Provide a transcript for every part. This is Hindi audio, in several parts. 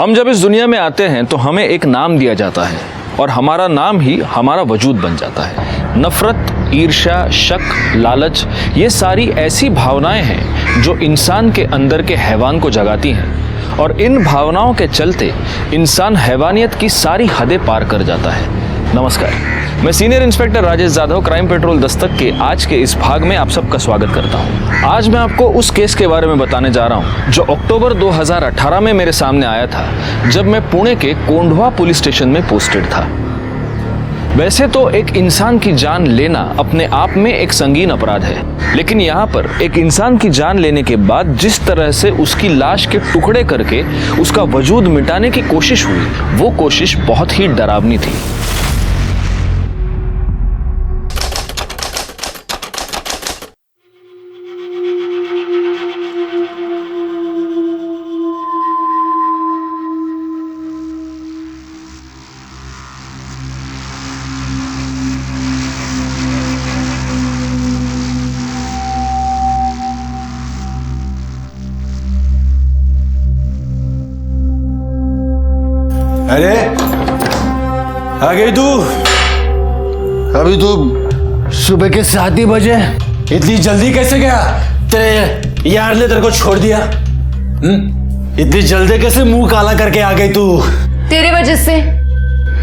हम जब इस दुनिया में आते हैं तो हमें एक नाम दिया जाता है और हमारा नाम ही हमारा वजूद बन जाता है। नफरत, ईर्ष्या, शक, लालच, ये सारी ऐसी भावनाएं हैं जो इंसान के अंदर के हैवान को जगाती हैं और इन भावनाओं के चलते इंसान हैवानियत की सारी हदें पार कर जाता है। नमस्कार, मैं senior inspector Rajesh Yadav crime petrol Dastak के आज के इस भाग में आप सबका स्वागत करता हूं। आज मैं आपको उस केस के बारे में बताने जा रहा हूं जो अक्टूबर 2018 में मेरे सामने आया था, जब मैं पुणे के कोंढवा पुलिस स्टेशन में पोस्टेड था। वैसे तो एक इंसान की जान लेना अपने आप में एक संगीन अपराध है, लेकिन यहाँ पर एक इंसान की जान लेने के बाद जिस तरह से उसकी लाश के टुकड़े करके उसका वजूद मिटाने की कोशिश हुई, वो कोशिश बहुत ही डरावनी थी। अरे आ गई तू? अभी तो सुबह के 7 ही बजे। इतनी जल्दी कैसे गया? तेरे यार ने तेरे को छोड़ दिया? इतनी जल्दी कैसे मुंह काला करके आ गई तू? तेरे वजह से।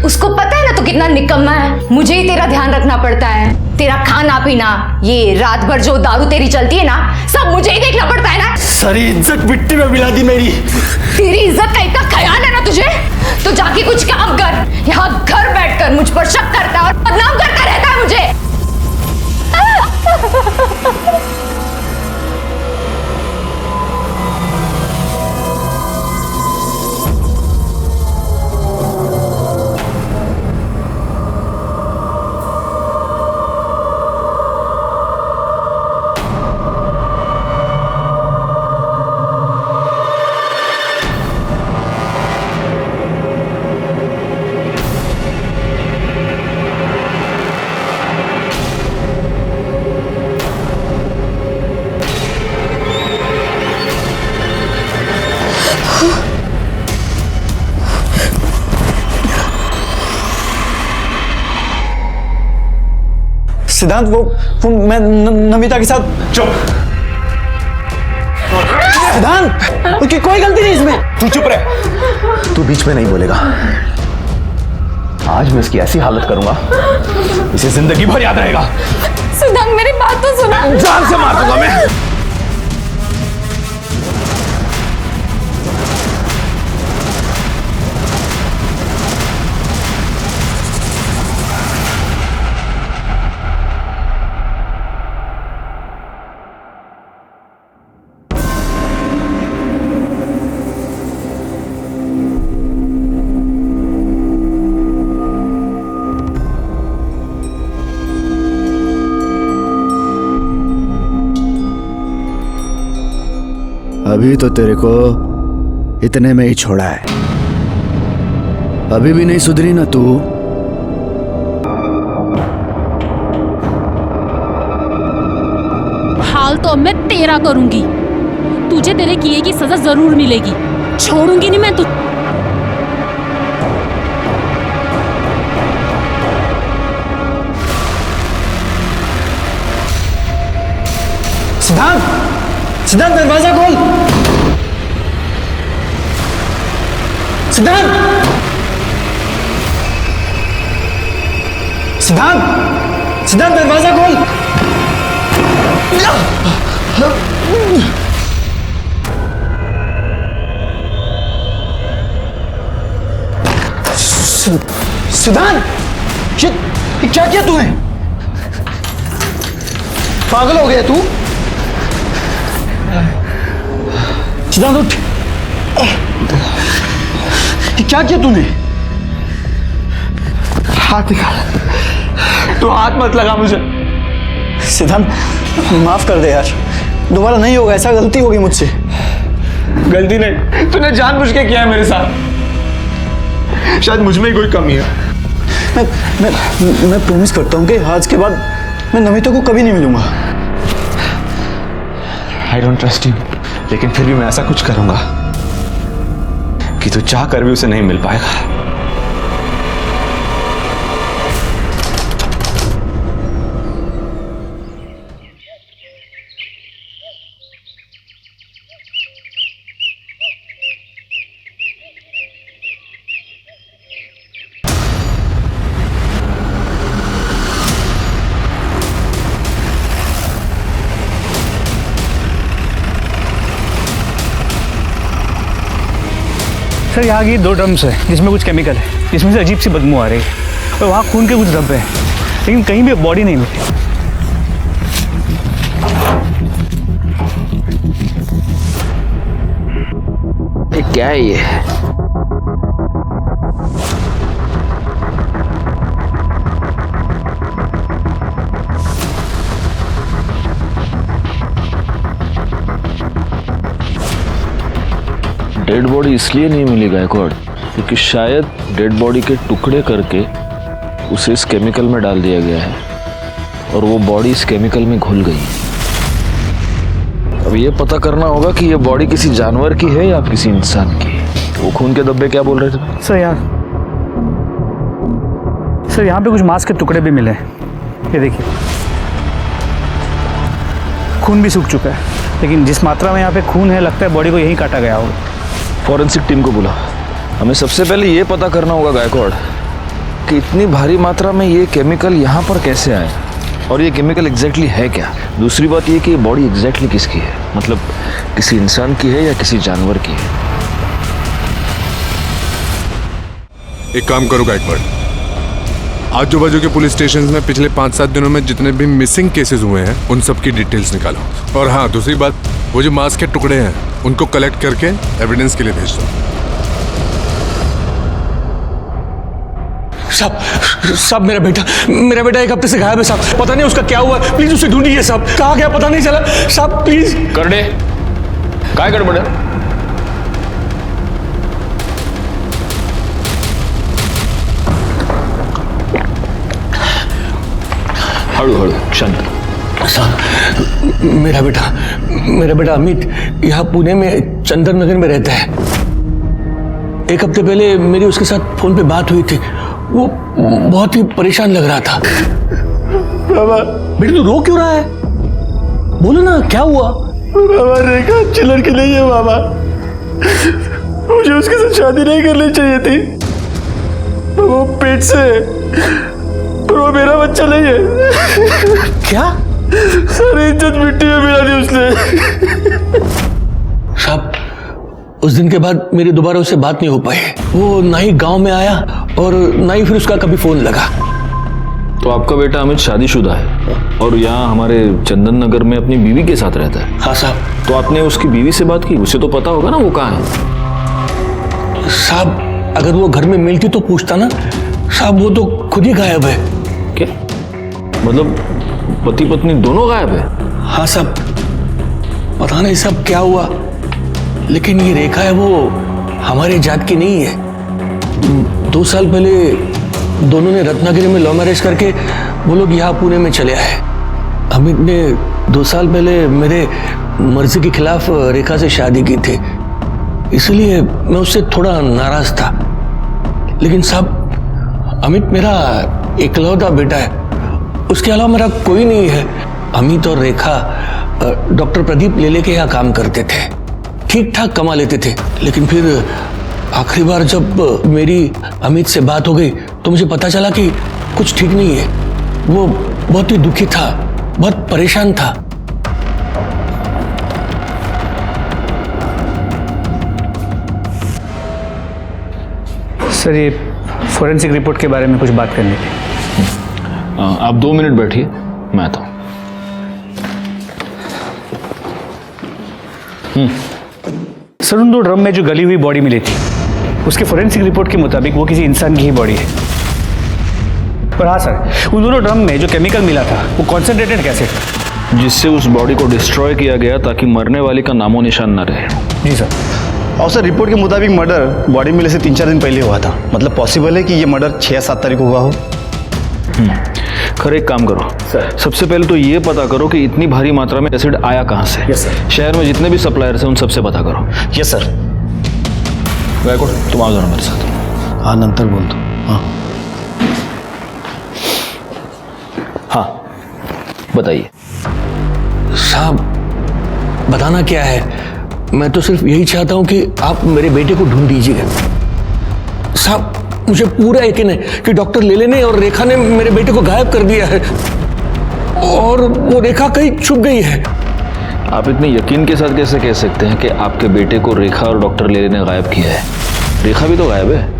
उसको पता है ना तू कितना निकम्मा है। मुझे ही तेरा ध्यान रखना पड़ता है। तेरा खाना पीना, ये रात भर जो दारू तेरी चलती है ना, सब मुझे ही देखना पड़ता है ना। सारी इज्जत मिट्टी में मिला दी मेरी। तेरी इज्जत का इतना ख्याल है ना तुझे, तो जाके कुछ काम कर। यहाँ घर बैठकर मुझ पर शक करता है और बदनाम करता रहता है मुझे। सिद्धांत, वो मैं नमिता के साथ। चुप। सिद्धांत, उसकी कोई गलती नहीं इसमें। तू चुप रहे। तू बीच में नहीं बोलेगा। आज मैं इसकी ऐसी हालत करूंगा, इसे जिंदगी भर याद रहेगा। सिद्धांत, मेरी बात तो सुना। जान से मार दूंगा मैं। अभी तो तेरे को इतने में ही छोड़ा है, अभी भी नहीं सुधरी ना तू। हाल तो अब मैं तेरा करूंगी। तुझे तेरे किए की सजा जरूर मिलेगी। छोड़ूंगी नहीं मैं तुझे। सिद्धांत, सिद्धांत, दरवाजा खोल। सिद्धांत, सिद्धांत, सिद्धांत, दरवाजा खोल। सिद्धांत, ये क्या किया तूने? पागल हो गया तू? सिद्धांत, उठ। क्या किया तूने? हाथ निकाल। तू हाथ मत लगा मुझे। सिद्धांत, माफ कर दे यार, दोबारा नहीं होगा ऐसा। गलती होगी मुझसे। गलती नहीं, तूने जानबूझ के किया है मेरे साथ। शायद मुझ में ही कोई कमी है। मैं प्रॉमिस करता हूँ कि आज के बाद मैं नमिता को कभी नहीं मिलूंगा। आई डोंट ट्रस्ट यू, लेकिन फिर भी मैं ऐसा कुछ करूंगा। कि तू चाह कर भी उसे नहीं मिल पाएगा। सर यहाँ की 2 ड्रम्स है जिसमें कुछ केमिकल है, जिसमें से अजीब सी बदबू आ रही है, और वहाँ खून के कुछ धब्बे हैं, लेकिन कहीं भी बॉडी नहीं मिली। ये क्या है ये? डेड बॉडी इसलिए नहीं मिली गायकवाड़ क्योंकि शायद डेड बॉडी के टुकड़े करके उसे इस केमिकल में डाल दिया गया है और वो बॉडी इस केमिकल में घुल गई। अब ये पता करना होगा कि ये बॉडी किसी जानवर की है या किसी इंसान की। वो खून के धब्बे क्या बोल रहे थे? सर यहाँ पे कुछ मांस के टुकड़े भी मिले हैं। ये देखिए, खून भी सूख चुका है, लेकिन जिस मात्रा में यहाँ पे खून है लगता है बॉडी को यहीं काटा गया होगा। फॉरेंसिक टीम को बुला। हमें सबसे पहले ये पता करना होगा गायकवाड़ कि इतनी भारी मात्रा में ये केमिकल यहाँ पर कैसे आए और ये केमिकल एग्जैक्टली है क्या। दूसरी बात ये कि ये बॉडी एग्जैक्टली किसकी है, मतलब किसी इंसान की है या किसी जानवर की है। एक काम करो गायकवाड़, आजू बाजू के पुलिस स्टेशन में पिछले 5-7 दिनों में जितने भी मिसिंग केसेस हुए हैं उन सब की डिटेल्स निकालो। और हाँ, दूसरी बात, वो जो मांस के टुकड़े हैं उनको कलेक्ट करके एविडेंस के लिए भेज दो। साहब मेरा बेटा 1 हफ्ते से गायब है साहब, पता नहीं उसका क्या हुआ, प्लीज उसे ढूंढिए साहब, कहाँ गया पता नहीं चला साहब, प्लीज। करडे काय गड़बड़ है? हड़ू हड़ू शांत। साहब मेरा बेटा अमित यहाँ पुणे में चंदन नगर में रहता है। 1 हफ्ते पहले मेरी उसके साथ फोन पे बात हुई थी, वो बहुत ही परेशान लग रहा था। बाबा बेटा तू रो क्यों रहा है, बोलो ना क्या हुआ। बाबा रेखा अच्छी लड़की नहीं है बाबा, मुझे उसके साथ शादी नहीं करनी चाहिए थी। वो पेट से पर वो मेरा बच्चा नहीं है। क्या? सारी इज्जत मिट्टी में मिला दी उसने। साहब उस दिन के बाद मेरी दोबारा उससे बात नहीं हो पाई। वो ना ही गांव में आया और ना ही फिर उसका कभी फोन लगा। तो आपका बेटा अमित शादीशुदा है और यहाँ हमारे चंदन नगर में अपनी बीवी के साथ रहता है। हाँ साहब। तो आपने उसकी बीवी से बात की? उसे तो पता होगा ना वो कहाँ है। साहब अगर वो घर में मिलती तो पूछता ना साहब, वो तो खुद ही गायब है। क्या मतलब पति पत्नी दोनों गायब है? हाँ साहब, पता नहीं सब क्या हुआ, लेकिन ये रेखा है वो हमारे जात की नहीं है। 2 साल पहले दोनों ने रत्नागिरी में लव मैरिज करके वो लोग यहाँ पुणे में चले आए। अमित ने 2 साल पहले मेरे मर्जी के खिलाफ रेखा से शादी की थी, इसलिए मैं उससे थोड़ा नाराज था। लेकिन साहब अमित मेरा इकलौता बेटा है, उसके अलावा मेरा कोई नहीं है। अमित और रेखा डॉक्टर प्रदीप लेले के यहाँ काम करते थे, ठीक ठाक कमा लेते थे। लेकिन फिर आखिरी बार जब मेरी अमित से बात हो गई तो मुझे पता चला कि कुछ ठीक नहीं है। वो बहुत ही दुखी था, बहुत परेशान था। सर ये फोरेंसिक रिपोर्ट के बारे में कुछ बात करनी थी। आप 2 मिनट बैठिए, मैं आता हूँ। सर उन 2 ड्रम में जो गली हुई बॉडी मिली थी उसके फोरेंसिक रिपोर्ट के मुताबिक वो किसी इंसान की ही बॉडी है। पर हाँ सर, उन दोनों ड्रम में जो केमिकल मिला था वो कॉन्सेंट्रेटेड एसिड था, जिससे उस बॉडी को डिस्ट्रॉय किया गया ताकि मरने वाली का नामो निशान न रहे। जी सर। और सर रिपोर्ट के मुताबिक मर्डर बॉडी मिलने से 3-4 दिन पहले हुआ था, मतलब पॉसिबल है कि ये मर्डर 6 या 7 तारीख को हुआ हो। खैर एक काम करो सर, सबसे पहले तो ये पता करो कि इतनी भारी मात्रा में एसिड आया कहाँ से। Yes sir. शहर में जितने भी सप्लायर्स हैं उन सबसे पता करो। Yes sir. गायकवाड तुम आओ जरा मेरे साथ। हाँ नंतर बोलतो। हाँ हाँ बताइए। साहब बताना क्या है, मैं तो सिर्फ यही चाहता हूं कि आप मेरे बेटे को ढूंढ दीजिएगा। साहब मुझे पूरा यकीन है कि डॉक्टर लेले ने और रेखा ने मेरे बेटे को गायब कर दिया है और वो रेखा कहीं छुप गई है। आप इतने यकीन के साथ कैसे कह सकते हैं कि आपके बेटे को रेखा और डॉक्टर लेले ने गायब किया है? रेखा भी तो गायब है।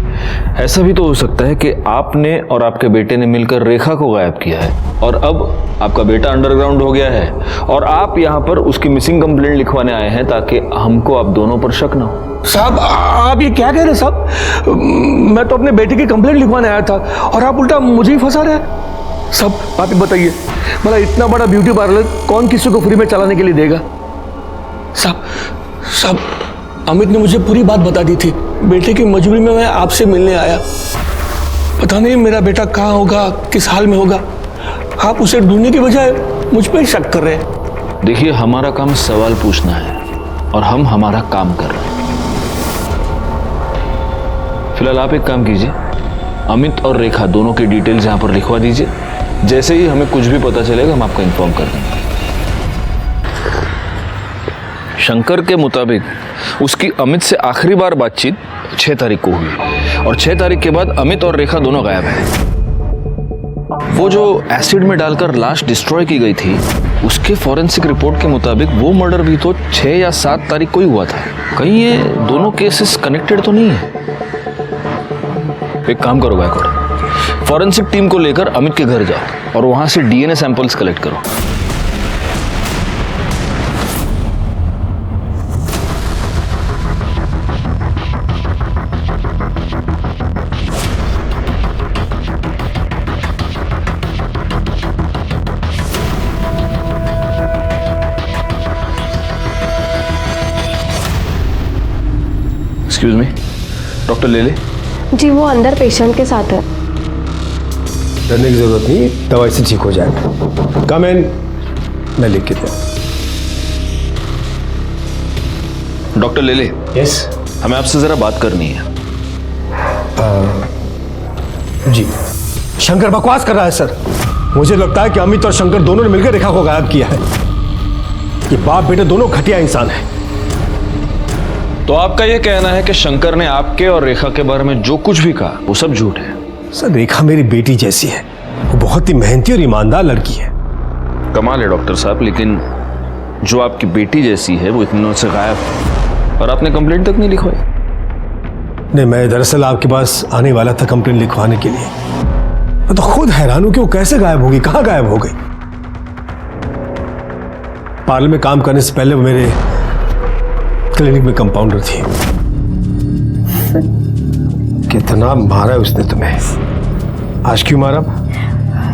ऐसा भी तो हो सकता है कि आपने और आपके बेटे ने मिलकर रेखा को गायब किया है और अब आपका बेटा अंडरग्राउंड हो गया है और आप यहाँ पर उसकी मिसिंग कंप्लेंट लिखवाने आए हैं ताकि हमको आप दोनों पर शक ना हो। साहब आप ये क्या कह रहे हैं साहब? मैं तो अपने बेटे की कंप्लेंट लिखवाने आया था और आप उल्टा मुझे ही फंसा रहे हैं। साहब आप ही बताइए, भला इतना बड़ा ब्यूटी पार्लर कौन किसी को फ्री में चलाने के लिए देगा? साहब अमित ने मुझे पूरी बात बता दी थी। बेटे की मजबूरी में मैं आपसे मिलने आया। पता नहीं मेरा बेटा कहाँ होगा, किस हाल में होगा। आप उसे ढूंढने की बजाय मुझ पर ही शक कर रहे हैं। देखिए हमारा काम सवाल पूछना है और हम हमारा काम कर रहे हैं। फिलहाल आप एक काम कीजिए, अमित और रेखा दोनों की डिटेल्स यहाँ पर लिखवा दीजिए। जैसे ही हमें कुछ भी पता चलेगा हम आपको इन्फॉर्म कर देंगे। शंकर के मुताबिक उसकी अमित से आखिरी बार बातचीत 6 तारीख को हुई और 6 तारीख के बाद अमित और रेखा दोनों गायब हैं। वो जो एसिड में डालकर लाश डिस्ट्रॉय की गई थी उसके फॉरेंसिक रिपोर्ट के मुताबिक वो मर्डर भी तो 6 या 7 तारीख को ही हुआ था। कहीं ये दोनों केसेस कनेक्टेड तो नहीं है? एक काम करो गायकवाड, फॉरेंसिक टीम को लेकर अमित के घर जाओ और वहां से डीएनए सैंपल्स कलेक्ट करो। एक्सक्यूज मी, डॉक्टर लेले? जी वो अंदर पेशेंट के साथ है। डरने की जरूरत नहीं, दवाई से ठीक हो जाएगा। कम इन, मैं लिख के दे। डॉक्टर लेले? यस, हमें आपसे जरा बात करनी है। जी। शंकर बकवास कर रहा है सर। मुझे लगता है कि अमित और शंकर दोनों ने मिलकर रेखा को गायब किया है। ये बाप बेटे दोनों घटिया इंसान हैं। तो आपका यह कहना है कि शंकर ने आपके और रेखा के बारे में जो कुछ भी कहा वो सब झूठ है? सर रेखा मेरी बेटी जैसी है, वो बहुत ही मेहनती और ईमानदार लड़की है। कमाल है डॉक्टर साहब, लेकिन जो आपकी बेटी जैसी है वो इतने दिनों से गायब है और आपने कंप्लेंट तक नहीं लिखवाई। नहीं, मैं दरअसल आपके पास आने वाला था कंप्लेंट लिखवाने के लिए। मैं तो खुद हैरान हूं कि वो कैसे गायब होगी, कहां गायब हो गई। पार्लर में काम करने से पहले वो मेरे क्लिनिक में कंपाउंडर थी। कितना मारा है उसने तुम्हें? आज क्यों मारा?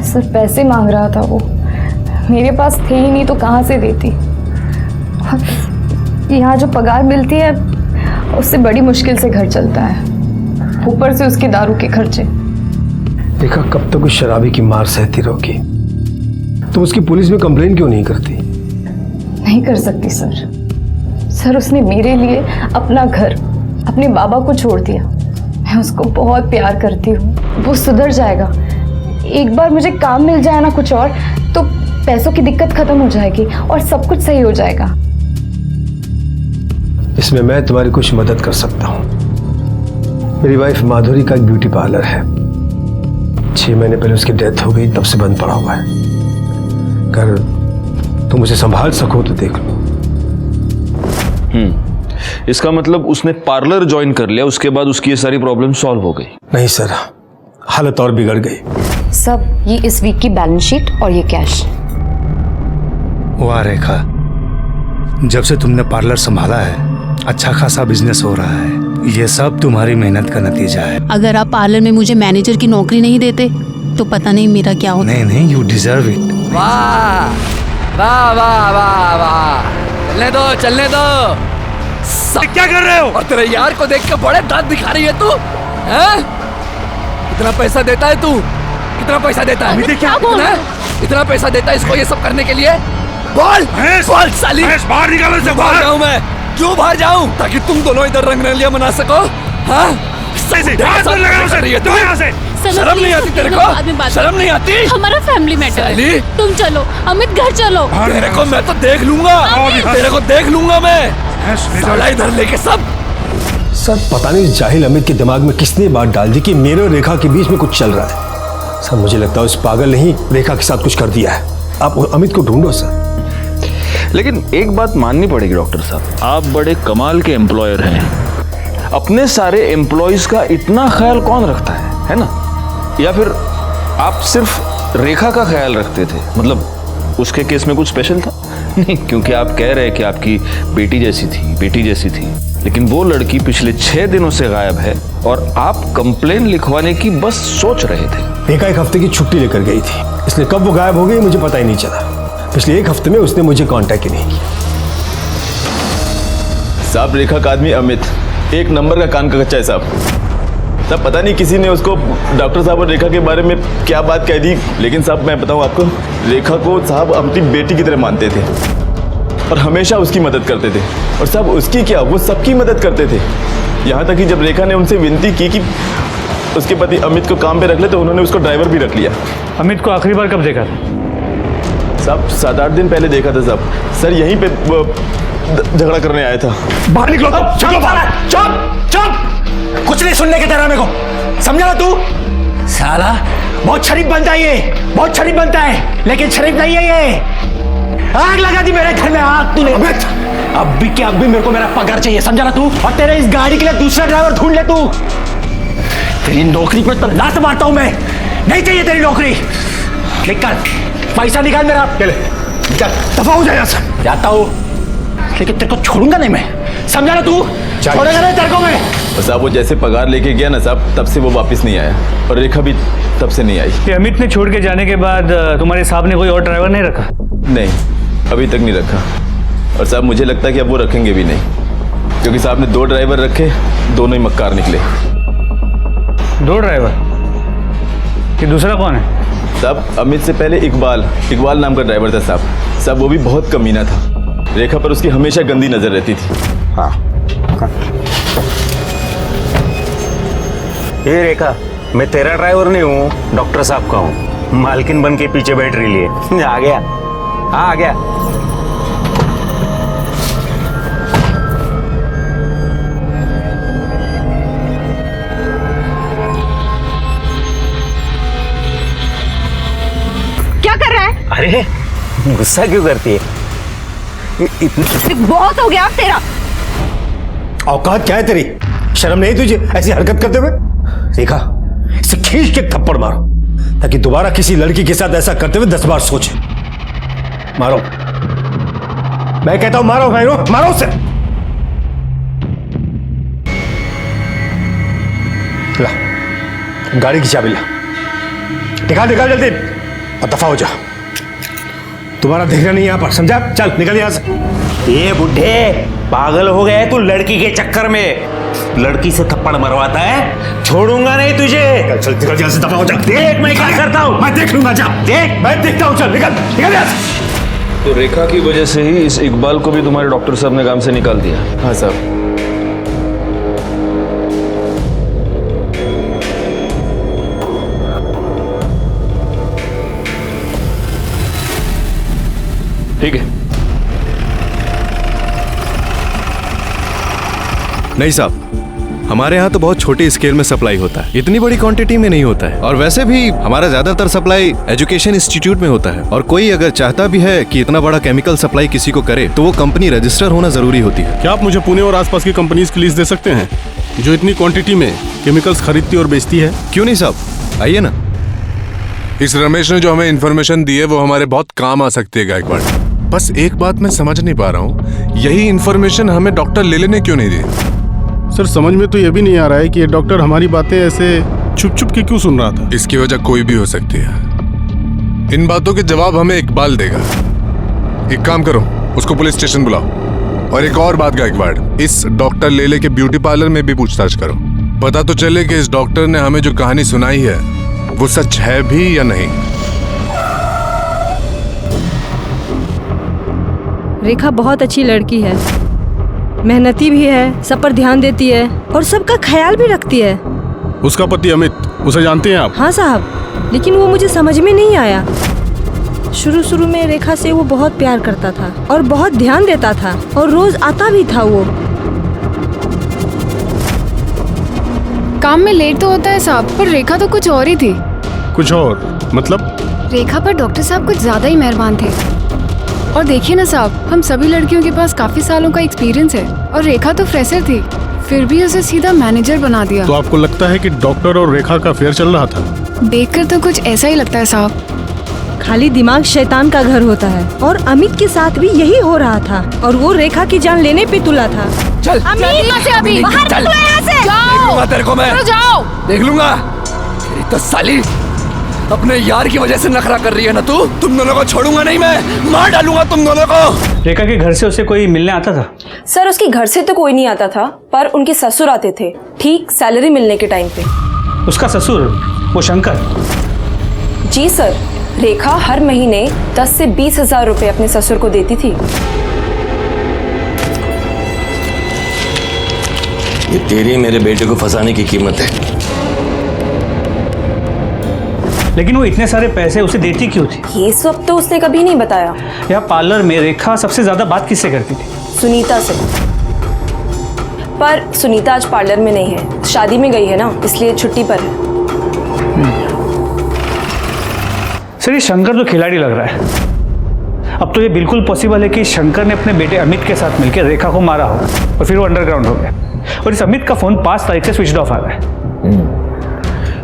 सर पैसे मांग रहा था वो, मेरे पास थे ही नहीं तो कहाँ से देती। यहाँ जो पगार मिलती है उससे बड़ी मुश्किल से घर चलता है, ऊपर से उसके दारू के खर्चे। देखा कब तक उस शराबी की मार सहती रहोगी? तुम उसकी पुलिस में कंप्लेन क्यों नहीं करती? नहीं कर सकती सर, उसने मेरे लिए अपना घर, अपने बाबा को छोड़ दिया। मैं उसको बहुत प्यार करती हूँ, वो सुधर जाएगा। एक बार मुझे काम मिल जाए ना कुछ और, तो पैसों की दिक्कत खत्म हो जाएगी और सब कुछ सही हो जाएगा। इसमें मैं तुम्हारी कुछ मदद कर सकता हूँ। मेरी वाइफ माधुरी का एक ब्यूटी पार्लर है। 6 महीने पहले उसकी डेथ हो गई, तब से बंद पड़ा हुआ है। अगर तुम उसे संभाल सको तो देख लो। इसका मतलब उसने पार्लर ज्वाइन कर लिया, उसके बाद उसकी ये सारी प्रॉब्लम सॉल्व हो गई? नहीं सर, हालत और बिगड़ गई। सब ये इस वीक की बैलेंस शीट और ये कैश। वाह रेखा, जब से तुमने पार्लर संभाला है अच्छा खासा बिजनेस हो रहा है। ये सब तुम्हारी मेहनत का नतीजा है। अगर आप पार्लर में मुझे मैनेजर की नौकरी नहीं देते तो पता नहीं मेरा क्या होता। नहीं नहीं, यू डिजर्व इट। वाह वाह वाह वाह वाह, चलने दो चलने दो। क्या कर रहे हो? और तेरे यार को देख के बड़े दांत दिखा रही है तू, हैं? कितना पैसा देता है तू? कितना पैसा देता है? इतना पैसा देता है इसको ये सब करने के लिए? बोल बोल साली, बाहर निकालो से। बाहर जाऊं मैं? क्यों बाहर जाऊं? ताकि तुम दोनों इधर रंगरलियां मना सको, हाँ? शर्म नहीं आती तेरे को? शर्म नहीं आती? हमारा फैमिली मैटर है। साली? तुम चलो अमित, घर चलो। तेरे को मैं तो देख लूंगा, तेरे को देख लूंगा मैं। साला इधर लेके सब। सर पता नहीं जाहिल अमित के दिमाग में किसने बात डाल दी कि मेरे और रेखा के बीच में कुछ चल रहा है। सर मुझे लगता है उस पागल ने ही रेखा के साथ कुछ कर दिया है। आप अमित को ढूंढो सर। लेकिन एक बात माननी पड़ेगी डॉक्टर साहब, आप बड़े कमाल के एम्प्लॉयर हैं। अपने सारे एम्प्लॉयज का इतना ख्याल कौन रखता है ना? या फिर आप सिर्फ रेखा का ख्याल रखते थे? मतलब उसके केस में कुछ स्पेशल था? नहीं, क्योंकि आप कह रहे हैं कि आपकी बेटी जैसी थी, लेकिन वो लड़की पिछले 6 दिनों से गायब है और आप कंप्लेन लिखवाने की बस सोच रहे थे। रेखा 1 हफ्ते की छुट्टी लेकर गई थी, इसलिए कब वो गायब हो गई मुझे पता ही नहीं चला। पिछले 1 हफ्ते में उसने मुझे कांटेक्ट ही नहीं किया। साहब रेखा का आदमी अमित एक नंबर का कान का कच्चा है साहब। तब पता नहीं किसी ने उसको डॉक्टर साहब और रेखा के बारे में क्या बात कह दी, लेकिन साहब मैं बताऊं आपको, रेखा को साहब अपनी बेटी की तरह मानते थे और हमेशा उसकी मदद करते थे। और साहब उसकी क्या, वो सबकी मदद करते थे। यहाँ तक कि जब रेखा ने उनसे विनती की कि उसके पति अमित को काम पे रख ले तो उन्होंने उसको ड्राइवर भी रख लिया। अमित को आखिरी बार कब देखा था? साहब 7-8 दिन पहले देखा था साहब। सर यहीं पे झगड़ा करने आया था। बाहर निकलो। चुप कुछ नहीं सुनने के तेरा मेरे को, समझा ना तू? साला बहुत शरीफ बनता है ये, बहुत शरीफ बनता है, लेकिन शरीफ नहीं है ये। आग लगा दी मेरे घर में, आग तूने। अब भी क्या, अब भी मेरे को मेरा पगार चाहिए, समझा ना तू? और तेरे इस गाड़ी के लिए दूसरा ड्राइवर ढूंढ ले तू। तेरी नौकरी पे तो लात मारता हूं मैं, नहीं चाहिए तेरी नौकरी। निकल, पैसा निकाल मेरा। निकल, दफा हो जाए से। जाता हूं, लेकिन तेरे को छोड़ूंगा नहीं मैं, समझा ना तू? छोड़ेगा नहीं तेरे को मैं। साहब वो जैसे पगार लेके गया ना साहब, तब से वो वापस नहीं आया और रेखा भी तब से नहीं आई। ये अमित ने छोड़ के जाने के बाद तुम्हारे साहब ने कोई और ड्राइवर नहीं रखा? नहीं, अभी तक नहीं रखा। और साहब मुझे लगता है कि अब वो रखेंगे भी नहीं, क्योंकि साहब ने 2 ड्राइवर रखे, दोनों ही मक्कार निकले। 2 ड्राइवर? ये दूसरा कौन है? साहब अमित से पहले इकबाल नाम का ड्राइवर था साहब। साहब वो भी बहुत कमीना था, रेखा पर उसकी हमेशा गंदी नजर रहती थी। हाँ ये रेखा, मैं तेरा ड्राइवर नहीं हूँ, डॉक्टर साहब का हूँ। मालकिन बन के पीछे बैठ रही है। आ गया, हाँ आ गया। क्या कर रहा है? अरे गुस्सा क्यों करती है? बहुत हो गया अब तेरा। औकात क्या है तेरी? शर्म नहीं तुझे ऐसी हरकत करते हुए? रेखा, इसे खींच के थप्पड़ मारो, ताकि दोबारा किसी लड़की के साथ ऐसा करते हुए 10 बार सोचे। मारो, मैं कहता हूं मारो, मारो उसे। ला, गाड़ी की चाबी ला, निकाल जल्दी और दफा हो जा। तुम्हारा देखना नहीं यहां पर, समझा? चल निकल यहां से। ये बुढ़े पागल हो गए तू लड़की के चक्कर में। लड़की से थप्पड़ मरवाता है, छोड़ूंगा नहीं तुझे। चल निकल यहां से, दफा हो जा। देख मैं क्या करता हूं। मैं देख लूंगा, जा देख, मैं देखता हूं। चल निकल यहां से। तो रेखा की वजह से ही इस इकबाल को भी तुम्हारे डॉक्टर साहब ने काम से निकाल दिया? हाँ साहब। ठीक है। नहीं साहब, हमारे यहाँ तो बहुत छोटे स्केल में सप्लाई होता है, इतनी बड़ी क्वांटिटी में नहीं होता है। और वैसे भी हमारा ज्यादातर सप्लाई एजुकेशन इंस्टीट्यूट में होता है। और कोई अगर चाहता भी है कि इतना बड़ा केमिकल सप्लाई किसी को करे तो वो कंपनी रजिस्टर होना जरूरी होती है। क्या आप मुझे पुणे और आसपास की कंपनीज की लिस्ट दे सकते हैं जो इतनी क्वांटिटी में केमिकल्स खरीदती और बेचती है? क्यों नहीं साहब, आइए ना। इस रमेश ने जो हमें इन्फॉर्मेशन दी है वो हमारे बहुत काम आ सकती है गायकवाड़। बस एक बात मैं समझ नहीं पा रहा हूँ, यही इन्फॉर्मेशन हमें डॉक्टर लेले ने क्यों नहीं दी? सर समझ में तो ये भी नहीं आ रहा है कि ये डॉक्टर हमारी बातें ऐसे छुप के क्यों सुन रहा था। इसकी वजह कोई भी हो सकती है। इन बातों के जवाब हमें इकबाल देगा। एक काम करो, उसको पुलिस स्टेशन बुलाओ। और एक और बात गायकवाड़, इस डॉक्टर लेले के ब्यूटी पार्लर में भी पूछताछ करो। पता तो चले कि इस डॉक्टर ने हमें जो कहानी सुनाई है वो सच है भी या नहीं। रेखा बहुत अच्छी लड़की है, मेहनती भी है, सब पर ध्यान देती है और सबका ख्याल भी रखती है। उसका पति अमित, उसे जानते हैं आप? हाँ साहब, लेकिन वो मुझे समझ में नहीं आया। शुरू में रेखा से वो बहुत प्यार करता था और बहुत ध्यान देता था और रोज आता भी था। वो काम में लेट तो होता है साहब, पर रेखा तो कुछ और ही थी। कुछ और मतलब? रेखा पर डॉक्टर साहब कुछ ज्यादा ही मेहरबान थे। और देखिए ना साहब, हम सभी लड़कियों के पास काफी सालों का एक्सपीरियंस है और रेखा तो फ्रेशर थी, फिर भी उसे सीधा मैनेजर बना दिया। तो आपको लगता है कि डॉक्टर और रेखा का अफेयर चल रहा था? देखकर तो कुछ ऐसा ही लगता है साहब। खाली दिमाग शैतान का घर होता है और अमित के साथ भी यही हो रहा था और वो रेखा की जान लेने पे तुला था। चल अभी बाहर चल, निकलो यहाँ से। देख लूंगा तेरे को मैं, जाओ देख लूंगा। तेरी तो साली अपने यार की वजह से नखरा कर रही है ना तू। तुम दोनों को छोड़ूंगा नहीं मैं, मार डालूंगा तुम दोनों को। रेखा के घर से उसे कोई मिलने आता था? सर उसके घर से तो कोई नहीं आता था, पर उनके ससुर आते थे ठीक सैलरी मिलने के टाइम पे। उसका ससुर, वो शंकर? जी सर, रेखा हर महीने 10 से 20 हजार रुपए अपने ससुर को देती थी। ये तेरी मेरे बेटे को फंसाने की कीमत है। लेकिन वो इतने सारे पैसे उसे देती क्यों थी? ये सब तो उसने कभी नहीं बताया। यहाँ पार्लर में रेखा सबसे ज्यादा बात किससे करती थी? सुनीता से। पर सुनीता आज पार्लर में नहीं है, शादी में गई है ना, इसलिए छुट्टी पर है। सर ये शंकर तो खिलाड़ी लग रहा है। अब तो ये बिल्कुल पॉसिबल है कि शंकर ने अपने बेटे अमित के साथ मिलकर रेखा को मारा हो और फिर वो अंडरग्राउंड हो गया। और इस अमित का फोन 5 तारीख से स्विच ऑफ आ रहा है।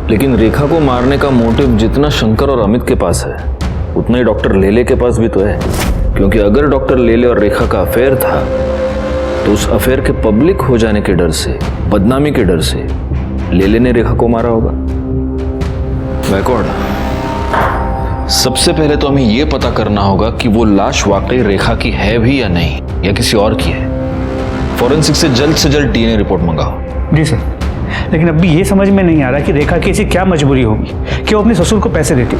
लेकिन रेखा को मारने का मोटिव जितना शंकर और अमित के पास है, उतना ही डॉक्टर लेले के पास भी तो है। क्योंकि अगर डॉक्टर लेले और रेखा का अफेयर था, तो उस अफेयर के पब्लिक हो जाने के डर से, बदनामी के डर से लेले ने रेखा को मारा होगा। बैकवर्ड, सबसे पहले तो हमें यह पता करना होगा कि वो लाश वाकई रेखा की है भी या नहीं, या किसी और की है। फॉरेंसिक से जल्द डीएनए रिपोर्ट मंगाओ। जी सर, लेकिन अभी ये समझ में नहीं आ रहा कि रेखा की ऐसी क्या मजबूरी होगी कि वो अपने ससुर को पैसे देती।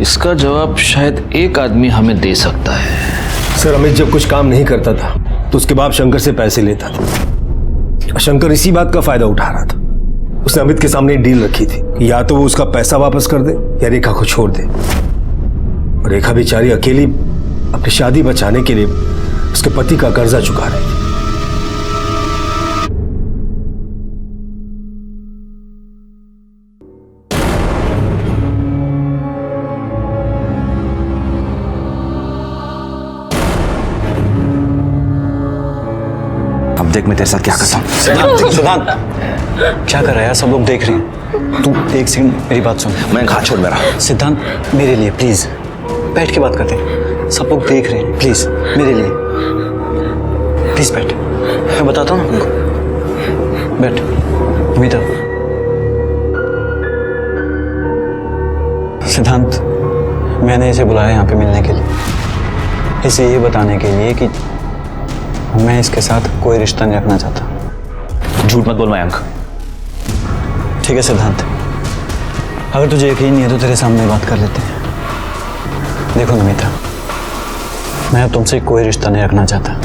इसका जवाब शायद एक आदमी हमें दे सकता है। सर, अमित जब कुछ काम नहीं करता था तो उसके बाप शंकर से पैसे लेता था। शंकर इसी बात का फायदा उठा रहा था। उसने अमित के सामने एक डील रखी थी कि या तो वो उसका पैसा वापस कर दे या रेखा को छोड़ दे। और रेखा बेचारी अकेली अपनी शादी बचाने के लिए उसके पति का कर्जा चुका रही थी। अब देख मैं तेरे साथ क्या करता हूँ। सिद्धांत, क्या कर रहा है यार? सब लोग देख रहे हैं। तू एक सेकंड मेरी बात सुन। मैं हाथ छोड़ मेरा। सिद्धांत, मेरे लिए प्लीज बैठ के बात करते हैं। सब लोग देख रहे हैं, प्लीज मेरे लिए प्लीज बैठ। मैं बताता हूँ ना तुमको। बैठ अमिता। सिद्धांत, मैंने इसे बुलाया यहाँ पे मिलने के लिए, इसे ये बताने के लिए कि मैं इसके साथ कोई रिश्ता नहीं रखना चाहता। झूठ मत बोल मयंक। ठीक है सिद्धांत, अगर तुझे यकीन नहीं है तो तेरे सामने बात कर लेते हैं। देखो नमिता, मैं अब तुमसे कोई रिश्ता नहीं रखना चाहता।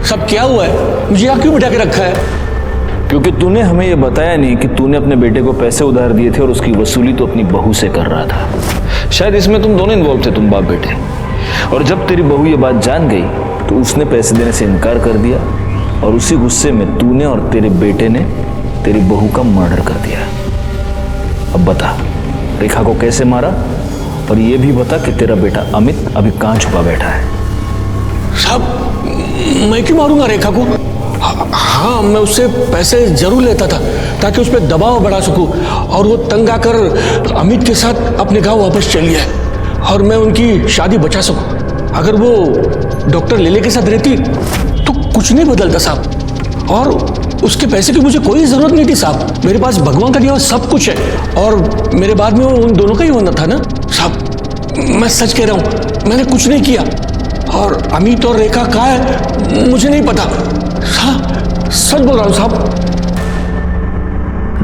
सब क्या हुआ है? मुझे यहाँ क्यों बिठा के रखा है? क्योंकि तूने हमें यह बताया नहीं कि तूने अपने बेटे को पैसे उधार दिए थे और उसकी वसूली तो अपनी बहू से कर रहा था। शायद इसमें तुम दोनों इन्वॉल्व थे, तुम बाप बेटे। और जब तेरी बहू ये बात जान गई तो उसने पैसे देने से इनकार कर दिया और उसी गुस्से में तूने और तेरे बेटे ने तेरी बहू का मर्डर कर दिया। अब बता, रेखा को कैसे मारा? और ये भी बता कि तेरा बेटा अमित अभी कहाँ छुपा बैठा है। साहब, मैं क्यों मारूंगा रेखा को? हाँ, मैं उससे पैसे जरूर लेता था ताकि उस पर दबाव बढ़ा सकूं और वो तंग आकर अमित के साथ अपने गांव वापस चली जाए और मैं उनकी शादी बचा सकूं। अगर वो डॉक्टर लेले के साथ रहती तो कुछ नहीं बदलता साहब। और उसके पैसे की मुझे कोई जरूरत नहीं थी साहब। मेरे पास भगवान का दिया हुआ सब कुछ है और मेरे बाद में वो उन दोनों का ही होना था ना साहब। मैं सच कह रहा हूँ, मैंने कुछ नहीं किया। और अमित और रेखा कहाँ है मुझे नहीं पता। सच बोल रहा हूँ साहब।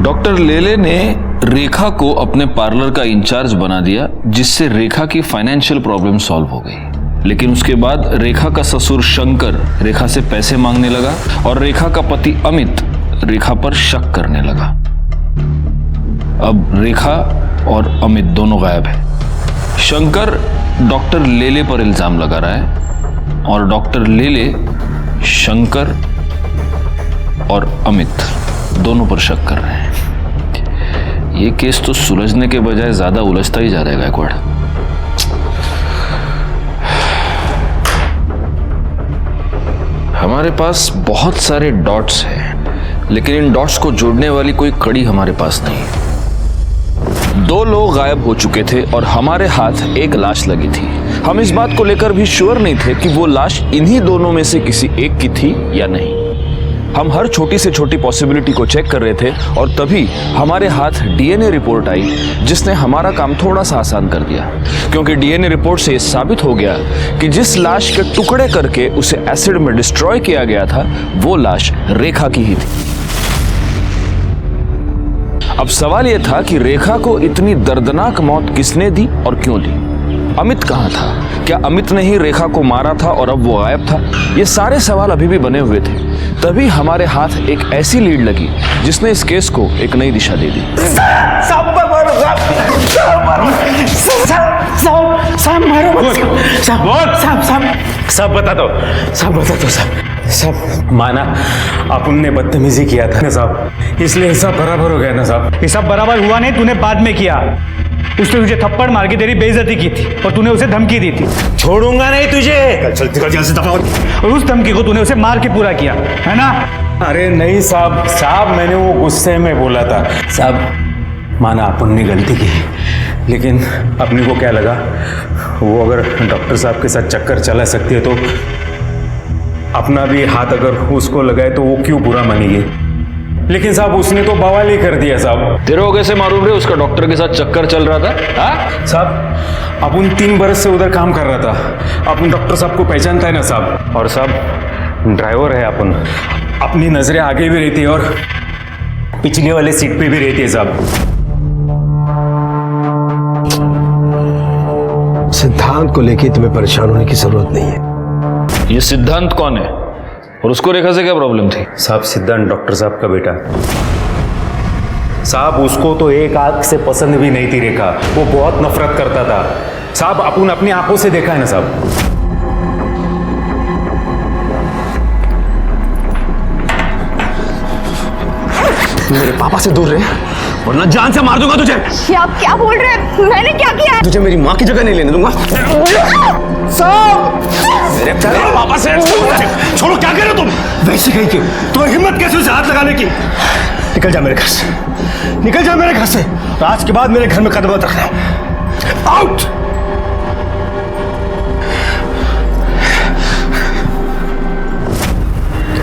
डॉक्टर लेले ने रेखा को अपने पार्लर का इंचार्ज बना दिया, जिससे रेखा की फाइनेंशियल प्रॉब्लम सॉल्व हो गई। लेकिन उसके बाद रेखा का ससुर शंकर रेखा से पैसे मांगने लगा और रेखा का पति अमित रेखा पर शक करने लगा। अब रेखा और अमित दोनों गायब है। शंकर डॉक्टर लेले पर इल्जाम लगा रहा है और डॉक्टर लेले शंकर और अमित दोनों पर शक कर रहे हैं। ये केस तो सुलझने के बजाय ज्यादा उलझता ही जा रहा है गायकवाड़। हमारे पास बहुत सारे डॉट्स हैं, लेकिन इन डॉट्स को जोड़ने वाली कोई कड़ी हमारे पास नहीं है। 2 लोग गायब हो चुके थे और हमारे हाथ एक लाश लगी थी। हम इस बात को लेकर भी श्योर नहीं थे कि वो लाश इन्हीं दोनों में से किसी एक की थी या नहीं। हम हर छोटी से छोटी पॉसिबिलिटी को चेक कर रहे थे और तभी हमारे हाथ डीएनए रिपोर्ट आई, जिसने हमारा काम थोड़ा सा आसान कर दिया, क्योंकि डीएनए रिपोर्ट से साबित हो गया कि जिस लाश के टुकड़े करके उसे एसिड में डिस्ट्रॉय किया गया था वो लाश रेखा की ही थी। अब सवाल यह था कि रेखा को इतनी दर्दनाक मौत किसने दी और क्यों दी? अमित कहां था? क्या अमित ने ही रेखा को मारा था और अब वो गायब था? ये सारे सवाल अभी भी बने हुए थे। तभी हमारे हाथ एक ऐसी लीड लगी जिसने इस केस को एक नई दिशा दे दी। सब बता दो सब माना अपन ने बदतमीजी किया था ना साहब, इसलिए सब बराबर हो गया ना साहब। ये सब बराबर हुआ नहीं, तूने बाद में किया। उसने तुझे थप्पड़ मार के तेरी बेइज्जती की थी और तूने उसे धमकी दी थी। छोड़ूंगा नहीं तुझे, चल से दफा। और उस धमकी को तूने उसे मार के पूरा किया है ना? अरे नहीं साहब मैंने वो गुस्से में बोला था साहब। माना अपन ने गलती की, लेकिन अपने को क्या लगा वो अगर डॉक्टर साहब के साथ चक्कर चला सकती है तो अपना भी हाथ अगर उसको लगाए तो वो क्यों बुरा मानेगी। लेकिन साहब उसने तो बवाल ही कर दिया साहब। तेरे को कैसे मालूम रे उसका डॉक्टर के साथ चक्कर चल रहा था? हाँ साहब अपन 3 बरस से उधर काम कर रहा था। अपन डॉक्टर साहब को पहचानता है ना साहब। और साहब ड्राइवर है अपन, अपनी नजरें आगे भी रहती है और पिछले वाले सीट पे भी रहती है साहब। सिद्धांत को लेके तुम्हें परेशान होने की जरूरत नहीं है। ये सिद्धांत कौन है और उसको रेखा से क्या प्रॉब्लम थी? साहब सिद्धांत डॉक्टर साहब का बेटा साहब। उसको तो एक आंख से पसंद भी नहीं थी रेखा, वो बहुत नफरत करता था साहब। अपन अपनी आंखों से देखा है ना साहब। मेरे पापा से दूर रहे वरना जान से मार दूंगा तुझे। ये आप क्या बोल रहे हैं? मैंने क्या किया है? तुझे मेरी माँ की जगह नहीं लेने दूंगा। साहब मेरे पापा से छोड़ो। क्या कर रहे हो तुम? वैसे कहीं क्यों? तुम्हें हिम्मत कैसे उसे हाथ लगाने की? निकल जा मेरे घर से, निकल जा मेरे घर से। आज के बाद मेरे घर में कदम मत रखना। आउट।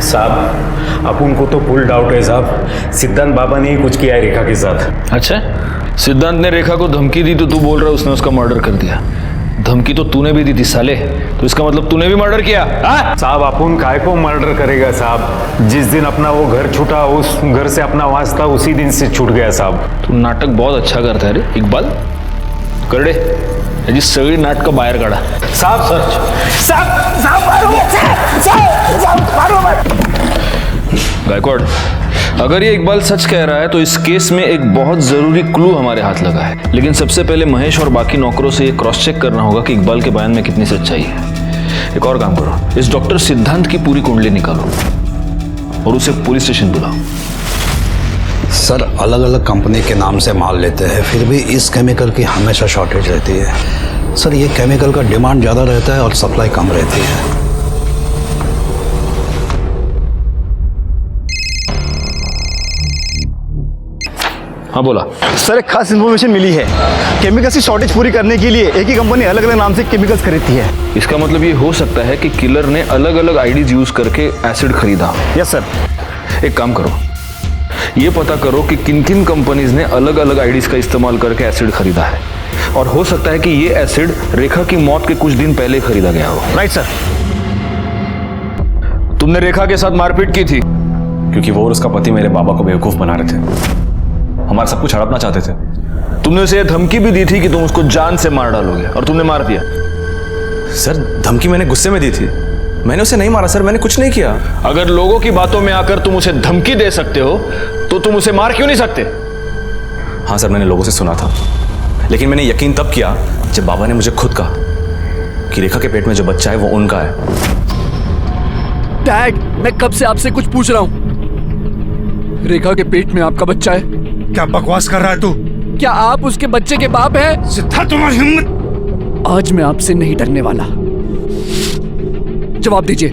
साहब अपन को तो फुल डाउट है साहब, सिद्धांत बाबा ने ही कुछ किया है रेखा के साथ। अच्छा, सिद्धांत ने रेखा को धमकी दी तो तू बोल रहा है उसने उसका मर्डर कर दिया? धमकी तो तूने भी दी थी साले, तो इसका मतलब तूने भी मर्डर किया? साहब अपन काय को मर्डर करेगा साहब? जिस दिन अपना वो घर छूटा, उस घर से अपना वास्ता उसी दिन से छूट गया साहब। तू नाटक बहुत अच्छा करता है रे इकबाल। करडे याची सगळी नाटक बाहेर काढा। साहब साहब मारो गायकवाड़, अगर ये इकबाल सच कह रहा है तो इस केस में एक बहुत जरूरी क्लू हमारे हाथ लगा है। लेकिन सबसे पहले महेश और बाकी नौकरों से ये क्रॉस चेक करना होगा कि इकबाल के बयान में कितनी सच्चाई है। एक और काम करो, इस डॉक्टर सिद्धांत की पूरी कुंडली निकालो और उसे पुलिस स्टेशन बुलाओ। सर अलग अलग कंपनी के नाम से माल लेते हैं, फिर भी इस केमिकल की हमेशा शॉर्टेज रहती है। सर ये केमिकल का डिमांड ज़्यादा रहता है और सप्लाई कम रहती है। हाँ बोला सर, एक खास इन्फॉर्मेशन मिली है। केमिकल्स की शॉर्टेज पूरी करने के लिए एक ही कंपनी अलग अलग नाम से केमिकल्स खरीदती है। इसका मतलब ये हो सकता है कि किलर ने अलग अलग आईडीज यूज करके एसिड खरीदा। Yes sir. एक काम करो, ये पता करो कि किन किन कंपनीज ने अलग अलग आईडीज का इस्तेमाल करके एसिड खरीदा है, और हो सकता है कि ये एसिड रेखा की मौत के कुछ दिन पहले खरीदा गया हो। Right sir. तुमने रेखा के साथ मारपीट की थी क्योंकि वो और उसका पति मेरे बाबा को बेवकूफ बना रहे थे। हमारा सब कुछ हड़पना चाहते थे। तुमने उसे धमकी भी दी थी कि तुम उसको जान से मार डालोगे और तुमने मार दिया। सर धमकी मैंने गुस्से में दी थी, मैंने उसे नहीं मारा सर, मैंने कुछ नहीं किया। अगर लोगों की बातों में आकर तुम उसे धमकी दे सकते हो तो तुम उसे मार क्यों नहीं सकते? हाँ सर, मैंने लोगों से सुना था, लेकिन मैंने यकीन तब किया जब बाबा ने मुझे खुद कहा कि रेखा के पेट में जो बच्चा है वो उनका है। डैड, मैं कब से आपसे कुछ पूछ रहा हूं। रेखा के पेट में आपका बच्चा है? क्या बकवास कर रहा है तू? क्या आप उसके बच्चे के बाप हैं? सिद्धार्थ, तुम्हारी हिम्मत! आज मैं आपसे नहीं डरने वाला। जवाब दीजिए,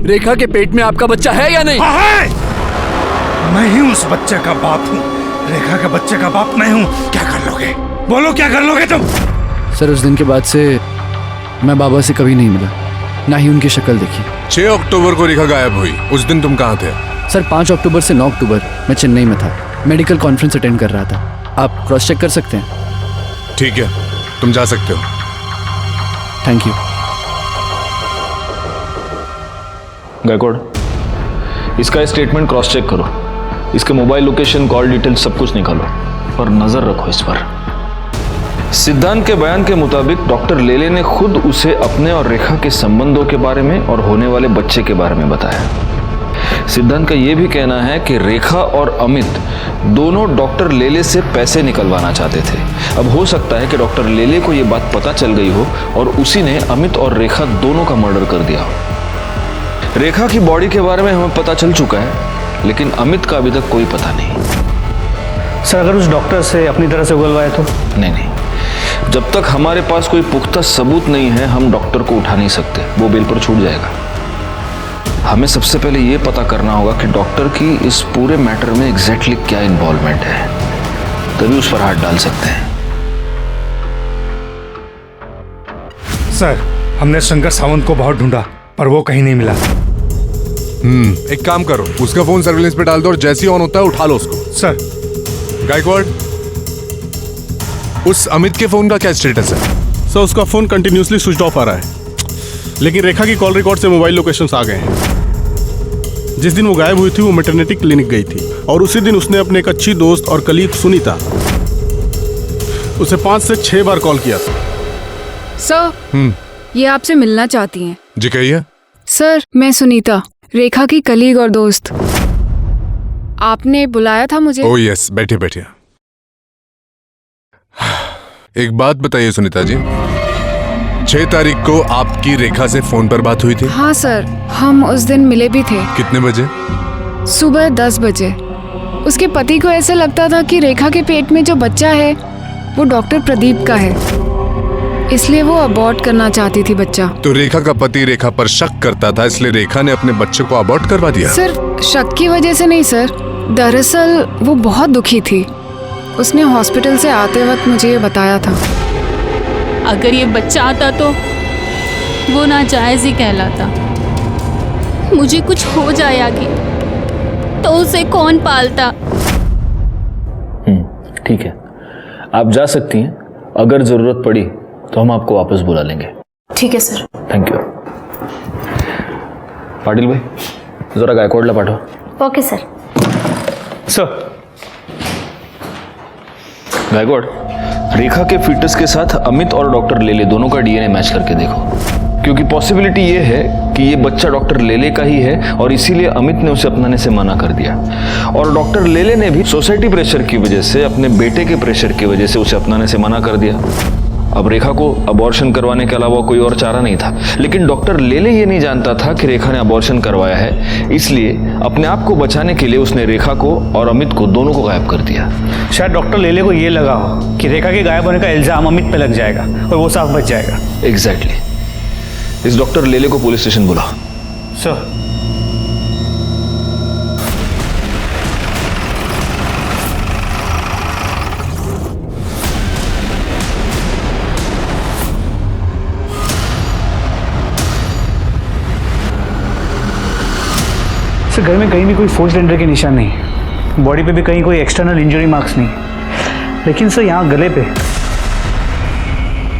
रेखा के पेट में आपका बच्चा है या नहीं? हाँ है। मैं ही उस बच्चे का बाप हूँ। रेखा के बच्चे का बाप मैं हूँ। क्या कर लोगे? बोलो, क्या कर लोगे तुम? सर, उस दिन के बाद से मैं बाबा से कभी नहीं मिला, ना ही उनकी शक्ल देखी। 6 अक्टूबर को रेखा गायब हुई, उस दिन तुम कहाँ थे? सर, 5 अक्टूबर से 9 अक्टूबर मैं चेन्नई में था, मेडिकल कॉन्फ्रेंस अटेंड कर रहा था। आप क्रॉस चेक कर सकते हैं। ठीक है, तुम जा सकते हो। Thank you. गायकवाड़, इसका स्टेटमेंट क्रॉस चेक करो, इसके मोबाइल लोकेशन, कॉल डिटेल सब कुछ निकालो और नजर रखो इस पर। सिद्धांत के बयान के मुताबिक डॉक्टर लेले ने खुद उसे अपने और रेखा के संबंधों के बारे में और होने वाले बच्चे के बारे में बताया। सिद्धांत का यह भी कहना है कि रेखा और अमित दोनों डॉक्टर लेले से पैसे निकलवाना चाहते थे। अब हो सकता है कि डॉक्टर लेले को यह बात पता चल गई हो और उसी ने अमित और रेखा दोनों का मर्डर कर दिया हो। रेखा की बॉडी के बारे में हमें पता चल चुका है, लेकिन अमित का अभी तक कोई पता नहीं। सर, अगर उस डॉक्टर से अपनी तरह से उगलवाए तो? नहीं, जब तक हमारे पास कोई पुख्ता सबूत नहीं है हम डॉक्टर को उठा नहीं सकते, वो बेल पर छूट जाएगा। हमें सबसे पहले ये पता करना होगा कि डॉक्टर की इस पूरे मैटर में एग्जैक्टली क्या इन्वॉल्वमेंट है, तभी उस पर हाथ डाल सकते हैं। सर, हमने शंकर सावंत को बहुत ढूंढा पर वो कहीं नहीं मिला। एक काम करो, उसका फोन सर्विलेंस पे डाल दो और जैसे ही ऑन होता है उठा लो उसको। सर। गायकवाड़, उस अमित के फोन का क्या स्टेटस है? सर, उसका फोन कंटिन्यूसली स्विच ऑफ आ रहा है, लेकिन रेखा की कॉल रिकॉर्ड से मोबाइल लोकेशंस आ गए हैं। जिस दिन वो गायब हुई थी वो मैटरनिटी क्लिनिक गई थी और उसी दिन उसने अपने एक अच्छी दोस्त और कलीग सुनीता उसे 5 से 6 बार कॉल किया था। सर, ये आपसे मिलना चाहती हैं। जी कहिए। सर, मैं सुनीता, रेखा की कलीग और दोस्त। आपने बुलाया था मुझे? ओह यस, बैठिए बैठिए। एक बात बताइए सुनीता जी, 6 तारीख को आपकी रेखा से फोन पर बात हुई थी? हाँ सर, हम उस दिन मिले भी थे। कितने बजे? सुबह 10 बजे। उसके पति को ऐसा लगता था कि रेखा के पेट में जो बच्चा है वो डॉक्टर प्रदीप का है, इसलिए वो अबॉर्ट करना चाहती थी बच्चा। तो रेखा का पति रेखा पर शक करता था, इसलिए रेखा ने अपने बच्चे को अबॉर्ट करवा दिया? सर, शक की वजह से नहीं सर, दरअसल वो बहुत दुखी थी। उसने हॉस्पिटल से आते वक्त मुझे ये बताया था। अगर ये बच्चा आता तो वो नाजायज ही कहलाता। मुझे कुछ हो जाए आगे तो उसे कौन पालता? ठीक है, आप जा सकती हैं। अगर जरूरत पड़ी तो हम आपको वापस बुला लेंगे। ठीक है सर। Thank you. पाटिल भाई, जरा गायकवाड़ला पाठवा। Okay sir. सर। गायकवाड़, रेखा के फीटस के साथ अमित और डॉक्टर लेले दोनों का डीएनए मैच करके देखो, क्योंकि पॉसिबिलिटी ये है कि ये बच्चा डॉक्टर लेले का ही है और इसीलिए अमित ने उसे अपनाने से मना कर दिया। और डॉक्टर लेले ने भी सोसाइटी प्रेशर की वजह से, अपने बेटे के प्रेशर की वजह से उसे अपनाने से मना कर दिया। अब रेखा को अबॉर्शन करवाने के अलावा कोई और चारा नहीं था, लेकिन डॉक्टर लेले ये नहीं जानता था कि रेखा ने अबॉर्शन करवाया है, इसलिए अपने आप को बचाने के लिए उसने रेखा को और अमित को दोनों को गायब कर दिया। शायद डॉक्टर लेले को ये लगा हो कि रेखा के गायब होने का इल्जाम अमित पे लग जाएगा और वो साफ बच जाएगा। एग्जैक्टली। इस डॉक्टर लेले को पुलिस स्टेशन बुलाओ। सर। सर, घर में कहीं भी कोई फोर्स एंट्री के निशान नहीं, बॉडी पे भी कहीं कोई एक्सटर्नल इंजरी मार्क्स नहीं, लेकिन सर यहाँ गले पे,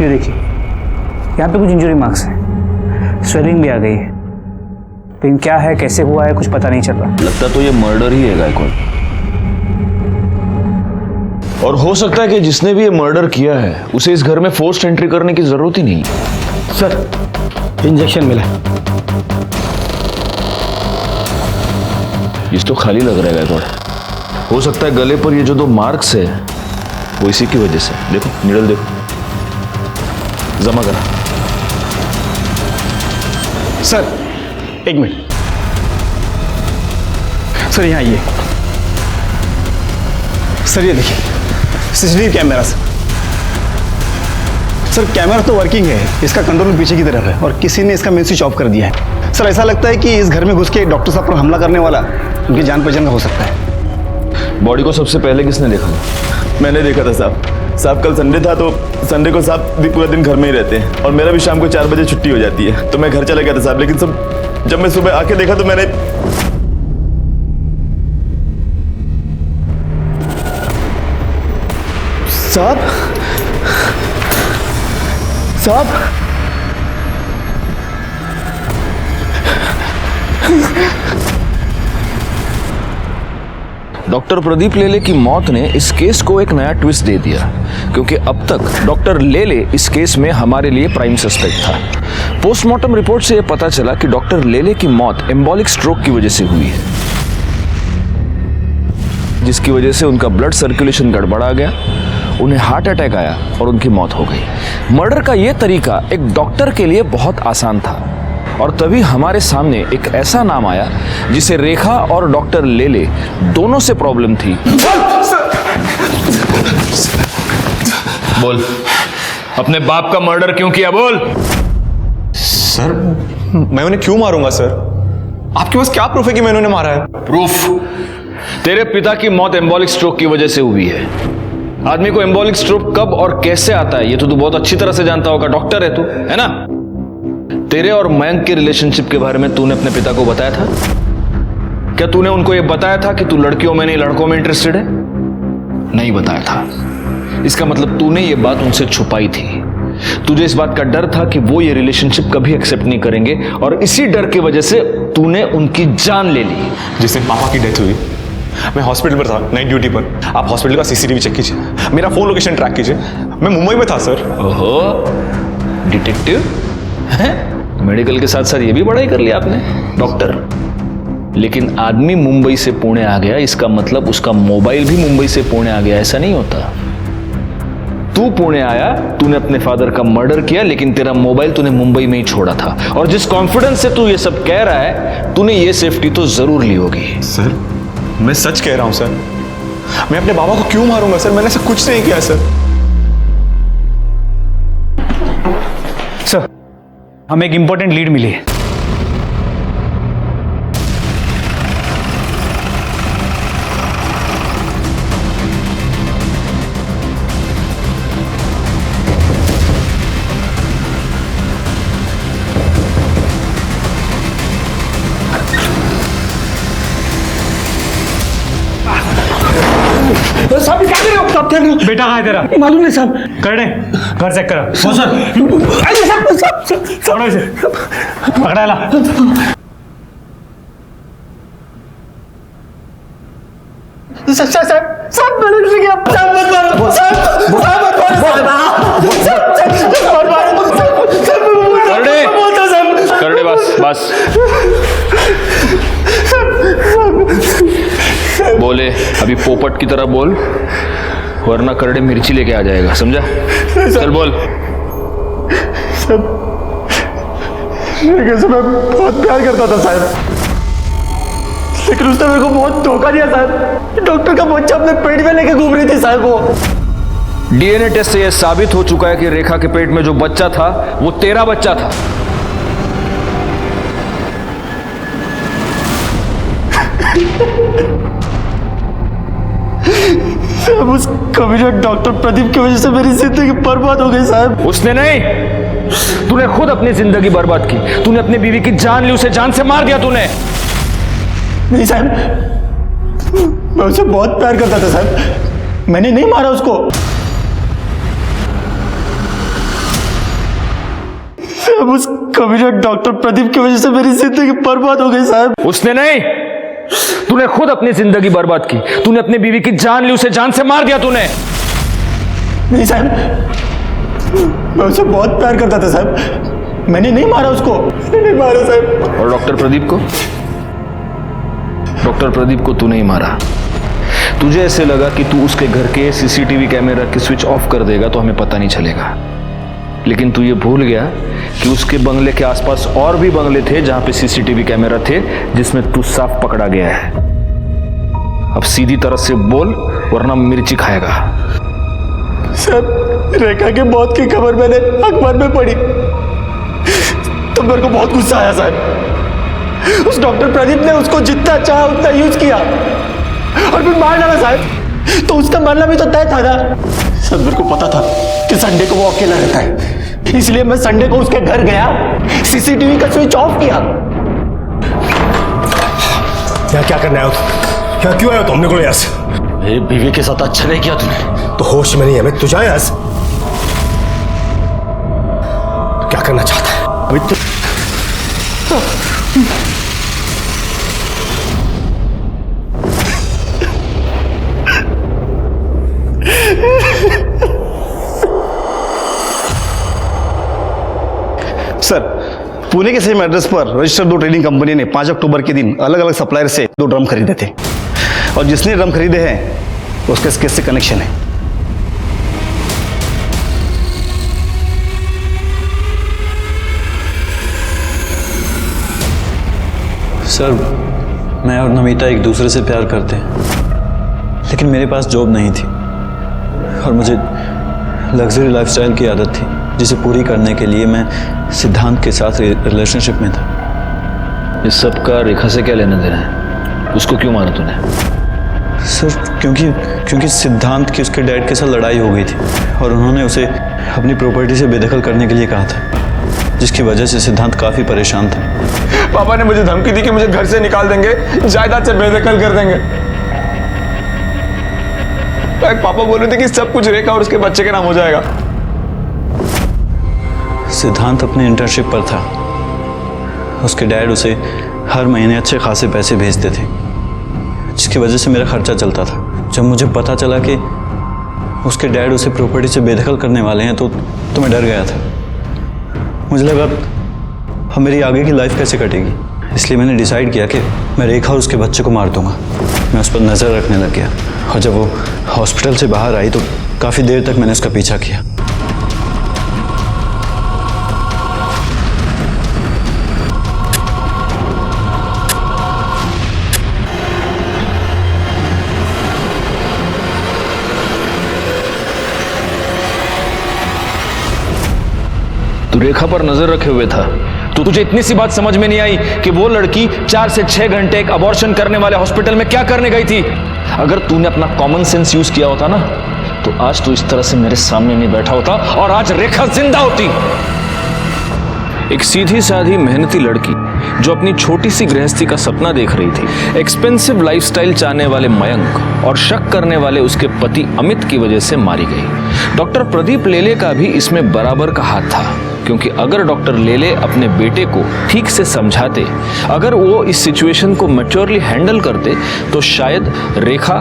ये देखिए, यहाँ पे कुछ इंजरी मार्क्स हैं, स्वेलिंग भी आ गई है, लेकिन क्या है, कैसे हुआ है, कुछ पता नहीं चल रहा। लगता तो ये मर्डर ही है गायकवाड़। और हो सकता है कि जिसने भी ये मर्डर किया है उसे इस घर में फोर्स्ड एंट्री करने की जरूरत ही नहीं। सर इंजेक्शन मिला। इस तो खाली लग रहा है गायकवाड़। हो सकता है गले पर ये जो 2 मार्क्स है वो इसी की वजह से। देखो निडल देखो, जमा करा। सर 1 मिनट सर, यहाँ आइए सर। ये देखिए सीसीटीवी कैमरा सर। कैमरा तो वर्किंग है, इसका कंट्रोल पीछे की तरफ है और किसी ने इसका मेन स्विच ऑफ कर दिया है। सर ऐसा लगता है कि इस घर में घुस के डॉक्टर साहब पर हमला करने वाला उनकी जान पहचान का हो सकता है। बॉडी को सबसे पहले किसने देखा? मैंने देखा था साहब। कल संडे था तो संडे को साहब भी पूरा दिन घर में ही रहते हैं और मेरा भी शाम को 4 बजे छुट्टी हो जाती है, तो मैं घर चला गया था साहब। लेकिन सब जब मैं सुबह आके देखा तो मैंने साहब डॉक्टर प्रदीप लेले की मौत ने इस केस को एक नया ट्विस्ट दे दिया, क्योंकि अब तक डॉक्टर लेले इस केस में हमारे लिए प्राइम सस्पेक्ट था। पोस्टमार्टम रिपोर्ट से यह पता चला कि डॉक्टर लेले की मौत एम्बोलिक स्ट्रोक की वजह से हुई है, जिसकी वजह से उनका ब्लड सर्कुलेशन गड़बड़ा गया, उन्हें हार्ट अटैक आया और उनकी मौत हो गई। मर्डर का यह तरीका एक डॉक्टर के लिए बहुत आसान था और तभी हमारे सामने एक ऐसा नाम आया जिसे रेखा और डॉक्टर लेले दोनों से प्रॉब्लम थी। बोल, अपने बाप का मर्डर क्यों किया? बोल। सर मैं उन्हें क्यों मारूंगा सर? आपके पास क्या प्रूफ है कि मैंने उन्हें मारा है? प्रूफ? तेरे पिता की मौत एम्बोलिक स्ट्रोक की वजह से हुई है। आदमी को एम्बोलिक स्ट्रोक कब और कैसे आता है ये तो तू बहुत अच्छी तरह से जानता होगा, डॉक्टर है तू, है ना? तेरे और मयंक के रिलेशनशिप के बारे में तूने अपने पिता को बताया था? क्या तूने उनको यह बताया था कि तू लड़कियों में नहीं लड़कों में इंटरेस्टेड है? नहीं बताया था। इसका मतलब तूने ये बात उनसे छुपाई थी। तुझे इस बात का डर था कि वो ये रिलेशनशिप कभी एक्सेप्ट नहीं करेंगे और इसी डर की वजह से तूने उनकी जान ले ली। जिस दिन पापा की डेथ हुई मैं हॉस्पिटल पर था, नाइट ड्यूटी पर। आप हॉस्पिटल का सीसीटीवी चेक कीजिए, मेरा फोन लोकेशन ट्रैक कीजिए। मैं मुंबई में था सर। ओहो, डिटेक्टिव हैं? मेडिकल के साथ साथ ये भी पढ़ाई कर लिया आपने, डॉक्टर। लेकिन आदमी मुंबई से पुणे आ गया, इसका मतलब उसका मोबाइल भी मुंबई से पुणे आ गया, ऐसा नहीं होता। तू पुणे आया, तूने अपने फादर का मर्डर किया, लेकिन तेरा मोबाइल तूने मुंबई में ही छोड़ा था। और जिस कॉन्फिडेंस से तू ये सब कह रहा है, तूने ये सेफ्टी तो जरूर ली होगी। सर मैं सच कह रहा हूं सर। मैं अपने बाबा को क्यों मारूंगा सर? मैंने ऐसा कुछ नहीं किया सर। सर हमें एक इंपॉर्टेंट लीड मिली है। साहब क्या कर रहे हो? साहब क्या कर रहे हो? बेटा कहाँ है तेरा? मालूम नहीं साहब। कर दे, घर चेक करा। हो सर। अरे साहब पकड़ो इसे, पकड़ा ला। साहब मैंने कुछ किया। साहब मत मारो। साहब कर दे बस। बोले अभी पोपट की तरह बोल, वरना करड़े मिर्ची लेके आ जाएगा, समझा? चल बोल। मैं बहुत प्यार करता था साहब, लेकिन उसने मेरे को बहुत धोखा दिया साहब। डॉक्टर का बच्चा अपने पेट में लेके घूम रही थी साहब। वो डीएनए टेस्ट से यह साबित हो चुका है कि रेखा के पेट में जो बच्चा था वो तेरा बच्चा था। साहब उस कमीना डॉक्टर प्रदीप की वजह से मेरी जिंदगी बर्बाद हो गई साहब। उसने नहीं, तूने खुद अपनी जिंदगी बर्बाद की। तूने अपनी बीवी की जान ली, उसे जान से मार दिया तूने। नहीं साहब, मैं उसे बहुत प्यार करता था साहब, मैंने नहीं मारा उसको। साहब उस कमीना डॉक्टर प्रदीप की वजह से मेरी जिंदगी बर्बाद हो गई साहब। उसने नहीं, तूने खुद अपनी जिंदगी बर्बाद की, तूने अपनी बीवी की जान ली, उसे जान से मार दिया तूने। नहीं साहब, मैं उससे बहुत प्यार करता था साहब, मैंने नहीं मारा उसको, मैंने नहीं मारा साहब। और डॉक्टर प्रदीप को? डॉक्टर प्रदीप को तू नहीं मारा। तुझे ऐसे लगा कि तू उसके घर के सीसीटीवी कैमरा की स्विच ऑफ कर देगा तो हमें पता नहीं चलेगा, लेकिन तू ये भूल गया कि उसके बंगले के आसपास और भी बंगले थे जहां पे सीसीटीवी कैमरा थे, जिसमें तू साफ पकड़ा गया है। अब सीधी तरह से बोल वरना मिर्ची खाएगा। साहब, रेखा के मौत की खबर मैंने अखबार में पढ़ी तो मेरे को बहुत गुस्सा आया साहब। उस डॉक्टर प्रदीप ने उसको जितना चाहा उतना यूज किया और फिर मार डाला साहब, तो उसका मरना भी तो तय था ना। सब मेरे को पता था कि संडे को वो अकेला रहता है, इसलिए मैं संडे को उसके घर गया, सीसीटीवी का स्विच ऑफ किया। क्या करना है? क्या क्यों आया तुमने को यहाँ से? मेरी बीवी के साथ अच्छा नहीं किया तूने। तो होश में नहीं है मैं, तू जा यहाँ से। क्या करना चाहता है अभी तू? सर, पुणे के सेम एड्रेस पर रजिस्टर्ड 2 ट्रेडिंग कंपनी ने 5 अक्टूबर के दिन अलग अलग सप्लायर से 2 ड्रम खरीदे थे और जिसने ड्रम खरीदे हैं उसके इस केस से कनेक्शन है। सर, मैं और नमिता एक दूसरे से प्यार करते हैं, लेकिन मेरे पास जॉब नहीं थी और मुझे लग्जरी लाइफस्टाइल की आदत थी, जिसे पूरी करने के लिए मैं सिद्धांत के साथ रिलेशनशिप में था। इस सब का रेखा से क्या लेना देना है? उसको क्यों मारा तूने? सर, क्योंकि सिद्धांत की उसके डैड के साथ लड़ाई हो गई थी और उन्होंने उसे अपनी प्रॉपर्टी से बेदखल करने के लिए कहा था, जिसकी वजह से सिद्धांत काफ़ी परेशान था। पापा ने मुझे धमकी दी कि मुझे घर से निकाल देंगे, जायदाद से बेदखल कर देंगे। पापा बोल रहे थे कि सब कुछ रेखा और उसके बच्चे के नाम हो जाएगा। सिद्धांत अपने इंटर्नशिप पर था। उसके डैड उसे हर महीने अच्छे खासे पैसे भेजते थे, जिसकी वजह से मेरा खर्चा चलता था। जब मुझे पता चला कि उसके डैड उसे प्रॉपर्टी से बेदखल करने वाले हैं तो मैं डर गया था। मुझे लगा अब मेरी आगे की लाइफ कैसे कटेगी, इसलिए मैंने डिसाइड किया कि मैं रेखा और उसके बच्चे को मार दूंगा। मैं उस पर नज़र रखने लग गया और जब वो हॉस्पिटल से बाहर आई तो काफ़ी देर तक मैंने उसका पीछा किया। तू रेखा पर नजर रखे हुए था, तो तुझे इतनी सी बात समझ में नहीं आई कि वो लड़की 4 से 6 घंटे एक अबॉर्शन करने वाले हॉस्पिटल में क्या करने गई थी? अगर तूने अपना कॉमन सेंस यूज किया होता ना, तो आज तू इस तरह से मेरे सामने नहीं बैठा होता और आज रेखा जिंदा होती। एक सीधी साधी मेहनती लड़की जो अपनी छोटी सी गृहस्थी का सपना देख रही थी, एक्सपेंसिव लाइफस्टाइल चाहने वाले मयंक और शक करने वाले उसके पति अमित की वजह से मारी गई। डॉक्टर प्रदीप लेले का भी इसमें बराबर का हाथ था, क्योंकि अगर डॉक्टर लेले अपने बेटे को ठीक से समझाते, अगर वो इस सिचुएशन को मैच्योरली हैंडल करते, तो शायद रेखा,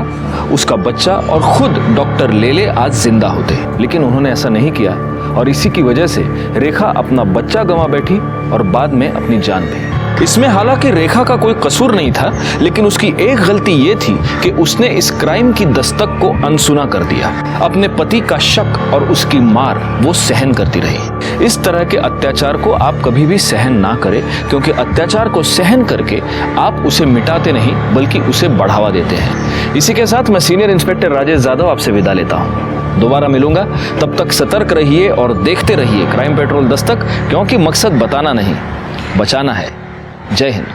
उसका बच्चा और खुद डॉक्टर लेले आज जिंदा होते। लेकिन उन्होंने ऐसा नहीं किया और इसी की वजह से रेखा अपना बच्चा गंवा बैठी और बाद में अपनी जान भी। इसमें हालांकि रेखा का कोई कसूर नहीं था, लेकिन उसकी एक गलती ये थी कि उसने इस क्राइम की दस्तक को अनसुना कर दिया। अपने पति का शक और उसकी मार वो सहन करती रही। इस तरह के अत्याचार को आप कभी भी सहन ना करें, क्योंकि अत्याचार को सहन करके आप उसे मिटाते नहीं बल्कि उसे बढ़ावा देते हैं। इसी के साथ मैं सीनियर इंस्पेक्टर राजेश यादव आपसे विदा लेता हूँ। दोबारा मिलूंगा, तब तक सतर्क रहिए और देखते रहिए क्राइम पेट्रोल दस्तक, क्योंकि मकसद बताना नहीं, बचाना है। जय हिंद।